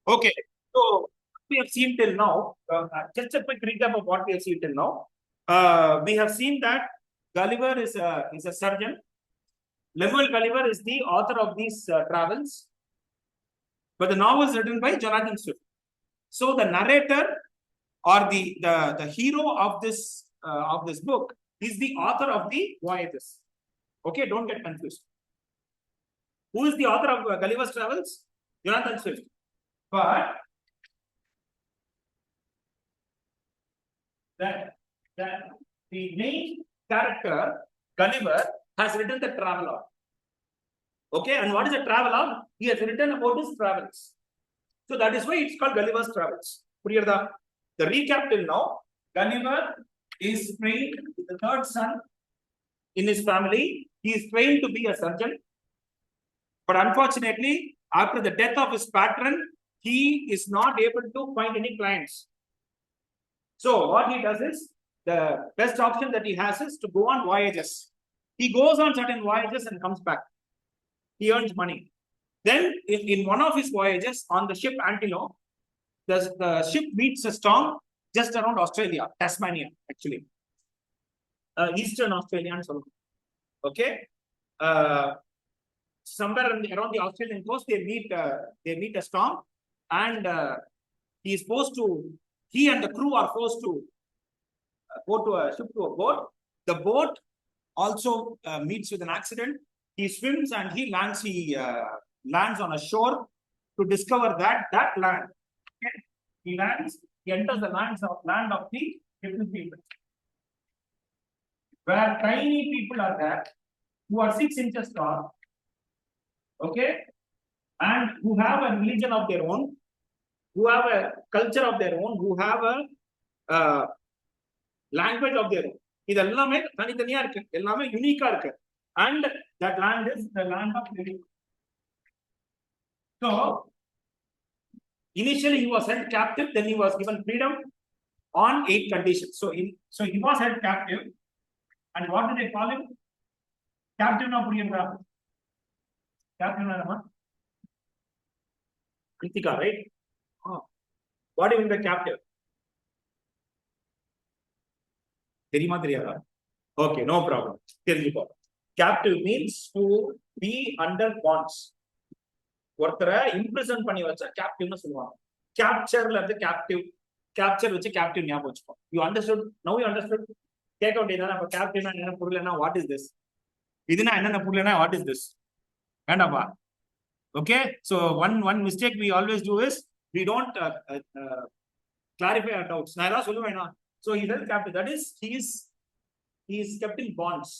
Okay, so we have seen till now, just a quick recap of what we have seen till now. We have seen that Gulliver is a surgeon. Lemuel Gulliver is the author of these travels, but the novel is written by Jonathan Swift. So the narrator or the hero of this book is the author of the voyages. Okay, don't get confused. Who is the author of Gulliver's Travels? Jonathan Swift. But the main character, Gulliver, has written the travelogue. Okay, and what is a travelogue? He has written about his travels. So that is why it's called Gulliver's Travels. The recap till now, Gulliver is trained, the third son in his family. He is trained to be a surgeon. But unfortunately, after the death of his patron, he is not able to find any clients. So what he does is, the best option that he has is to go on voyages. He goes on certain voyages and comes back. He earns money. Then in one of his voyages on the ship Antelope, the ship meets a storm just around Australia, Tasmania, actually. Eastern Australia and so. Okay. Somewhere around the Australian coast, they meet a storm, and he and the crew are forced to go to a boat. The boat also meets with an accident. He swims and he lands. He lands on a shore to discover that land. Okay? He lands. He enters the land of the little people, where tiny people are there, who are 6 inches tall. Okay, and who have a religion of their own, who have a culture of their own, who have a language of their own. இதெல்லாமே தனித்தனியா இருக்கு, எல்லாமே யூனிக்கா இருக்கு. And that land is the land of Lilliput. So initially he was held captive, then he was given freedom on 8 conditions. So he was held captive, and what did they call him? Captive na puriyanga. Captive na nama Kritika, right? Oh. What do you mean by captive? தெரியுமா தெரியாதா? Okay, no problem. தெரிஞ்சுக்கோ. Captive means to be under bonds. ஒருத்தரை imprison பண்ணி வச்சா கேப்டிவ்னு சொல்லுவாங்க. கேப்சர்ல இருந்து capture வச்சு captive ஞாபகம் வச்சுக்கோ. You understood? நவ யூ அண்டர்ஸ்டுட்? கேட்க வேண்டியதானே. அப்ப கேப்டிவ்னா என்ன பொருள்னா வாட் இஸ் திஸ்? இதுனா என்ன பொருள்னா வாட் இஸ் திஸ்? வேண்டாப்பா. Okay, so one mistake we always do is we don't clarify our doubts. நான் ஏதாவது சொல்லுவேனா? So he is captive. That is, he is kept in bonds.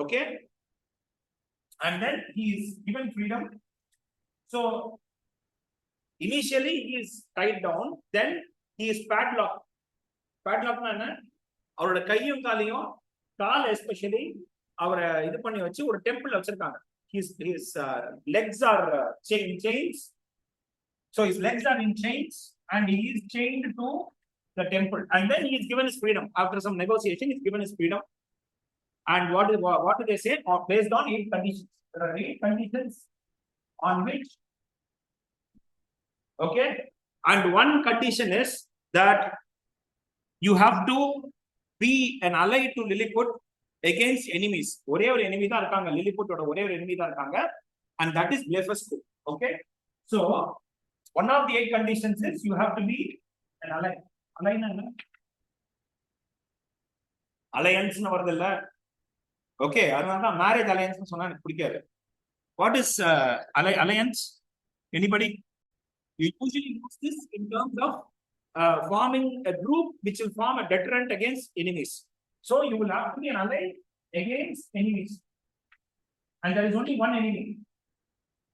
Okay, and then he is given freedom. So initially he is tied down, then he is padlocked. Padlock na enna? அவரோட கையும் காலையும், கால் especially அவரை இது பண்ணி வச்சு ஒரு temple வச்சிருக்காங்க. His legs are chains. So his legs are in chains, and he is chained to the temple. And then he is given his freedom. After some negotiation, he is given his freedom. And what do they say? Based on 8 conditions. There are 8 conditions on which. Okay. And one condition is that you have to be an ally to Lilliput against enemies. ஒரே ஒரு enemy தான் இருக்காங்க. Lilliput ஓட ஒரே ஒரு enemy தான் இருக்காங்க, and that is Blefuscu. Okay, so one of the 8 conditions is you have to be an ally. Ally na enna? Alliance னு வருது இல்ல? Okay, அதனால தான் marriage alliance னு சொன்னா எனக்கு பிடிக்காது. What is alliance? Anybody? You usually use this in terms of forming a group which will form a deterrent against enemies. So you will have to be an ally against enemies. And there is only one enemy.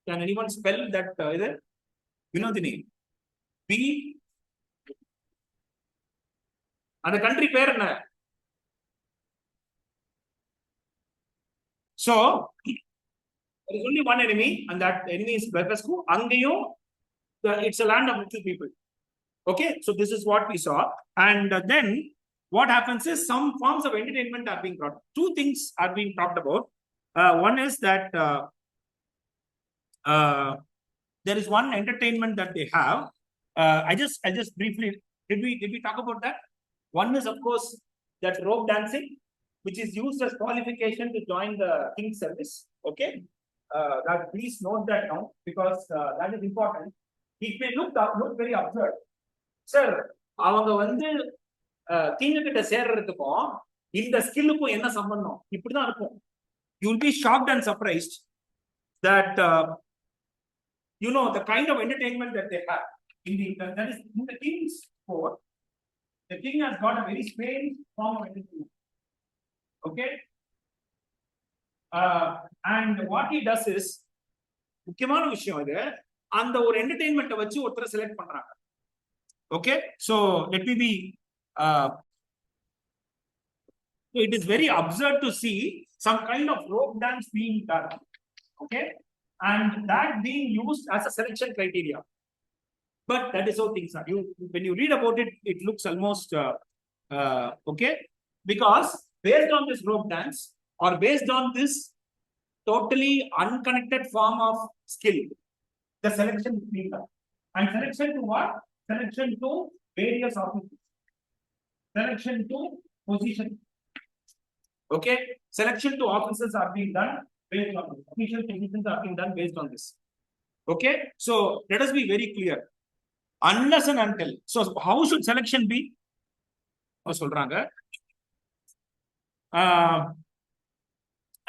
Can anyone spell that either? You know the name? B. And the country pair enna? So there is only one enemy, and that enemy is Blefuscu. Angayum, it's a land of little people. Okay, so this is what we saw. And then what happens is some forms of entertainment are being brought. 2 things are being talked about. One is that there is one entertainment that they have. I just briefly, did we talk about that? One is, of course, that rope dancing, which is used as qualification to join the king's service. Okay, that please note that down, because that is important. It may look very absurd. Sir, அவங்க வந்து king கிட்ட சேர்றதுக்கும் இந்த ஸ்கில்லுக்கும் என்ன சம்பந்தம்? இப்படிதான் இருக்கும். You will be shocked and surprised that you know the kind of entertainment that they have that is in the king's court. The king has got a very strange form of entertainment. Okay, and what he does is, முக்கியமான விஷயம் இது, அந்த ஒரு என்டர்டெயின்மெண்ட்டை வச்சு ஒருத்தரை select பண்றாங்க. Okay, so let me be it is very absurd to see some kind of rope dance being done. Okay, and that being used as a selection criteria. But that is how things are. When you read about it, it looks almost okay, because based on this rope dance, or based on this totally unconnected form of skill, the selection is being done. And selection to what? Selection to various offices. Selection to position. Okay, selection to offices are being done based on this. Official positions are being done based on this. Okay, so let us be very clear. Unless and until, so how should selection be?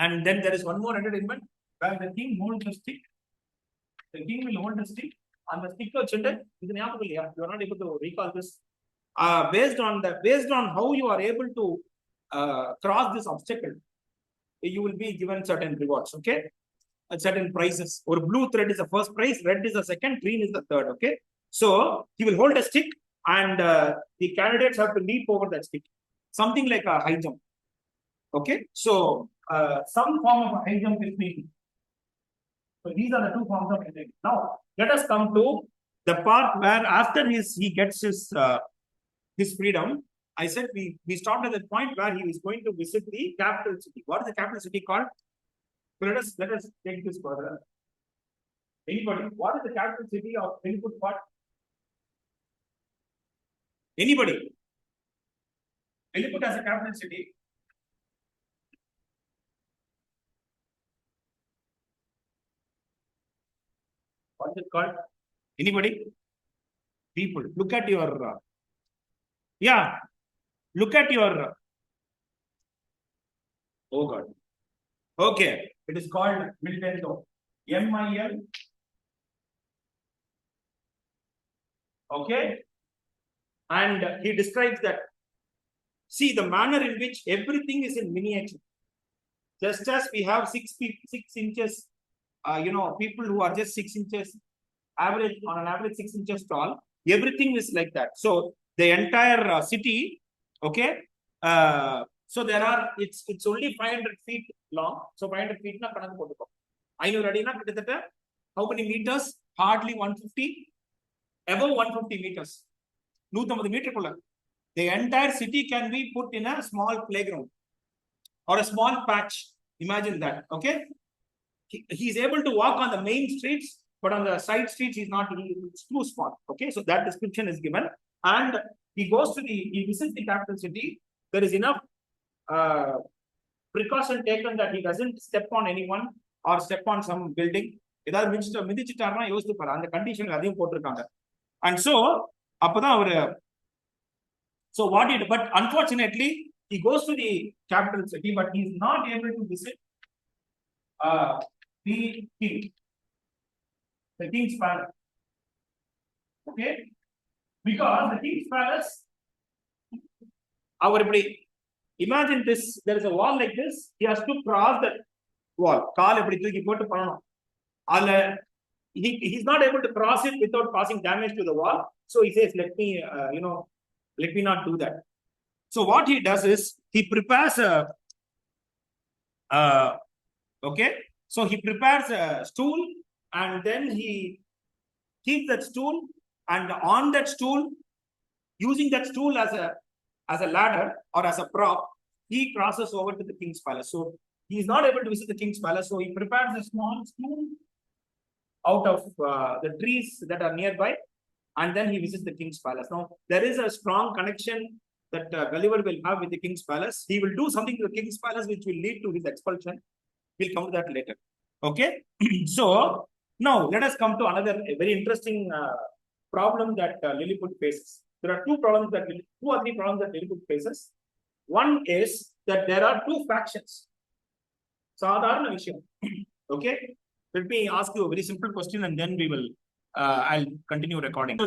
And then there is one more entertainment where the king holds the stick. The king will hold the stick, and the stick you are not able to recall this. Based on how you are able to cross this obstacle, you will be given certain rewards. Okay, certain prizes. Or blue thread is the first prize, red is the second, green is the third. Okay, so he will hold a stick, and the candidates have to leap over that stick, something like a high jump. Okay, so some form of a high jump is being. So these are the two forms of entertainment. Now let us come to the part where after he gets his freedom. I said we stopped at the point where he is going to visit the capital city. What is the capital city called? So let us take this further. Anybody? What is the capital city of Lilliput? What? Anybody? Lilliput has a capital city. What is it called? Anybody? People. Look at your. Yeah. Look at your. Oh God. Okay. It is called Miltento. M-I-L. Okay. And he describes that. See the manner in which everything is in miniature. Just as we have 6 inches, you know, people who are just 6 inches average, on an average 6 inches tall, everything is like that. So the entire city, okay, so there are, it's only 500 feet long. So 500 feet na kanakku potuko. 500 adi na kidathata how many meters? Hardly 150, above 150 meters. 150 meter kulla. The entire city can be put in a small playground or a small patch. Imagine that. Okay, he is able to walk on the main streets, but on the side streets he's not. It's too small. Okay, so that description is given, and he visits the capital city. There is enough precaution taken that he doesn't step on anyone or step on some building. மிதிச்சிட்டாருன்னா யோசித்து பாரு, அந்த condition அதையும் போட்டிருக்காங்க. And so அப்பதான் அவரு, so what did, but unfortunately he goes to the capital city, but he is not able to visit the king's palace. Okay, because the king's palace, our imagine this, there is a wall like this, he has to cross that wall. Kaal eppadi thooki potu pananum. He's not able to cross it without causing damage to the wall. So he says, let me not do that. So what he does is he prepares okay, so he prepares a stool, and then he keeps that stool, and on that stool, using that stool as a ladder or as a prop, he crosses over to the king's palace. So he is not able to visit the king's palace, so he prepares a small stool out of the trees that are nearby, and then he visits the king's palace. Now, there is a strong connection that Gulliver will have with the king's palace. He will do something to the king's palace which will lead to his expulsion. We'll come to that later. Okay. So now let us come to another very interesting problem that Lilliput faces. There are two or three problems that Lilliput faces. One is that there are two factions. Sadharana Vishயம். Okay. Let me ask you a very simple question and then we will I'll continue recording.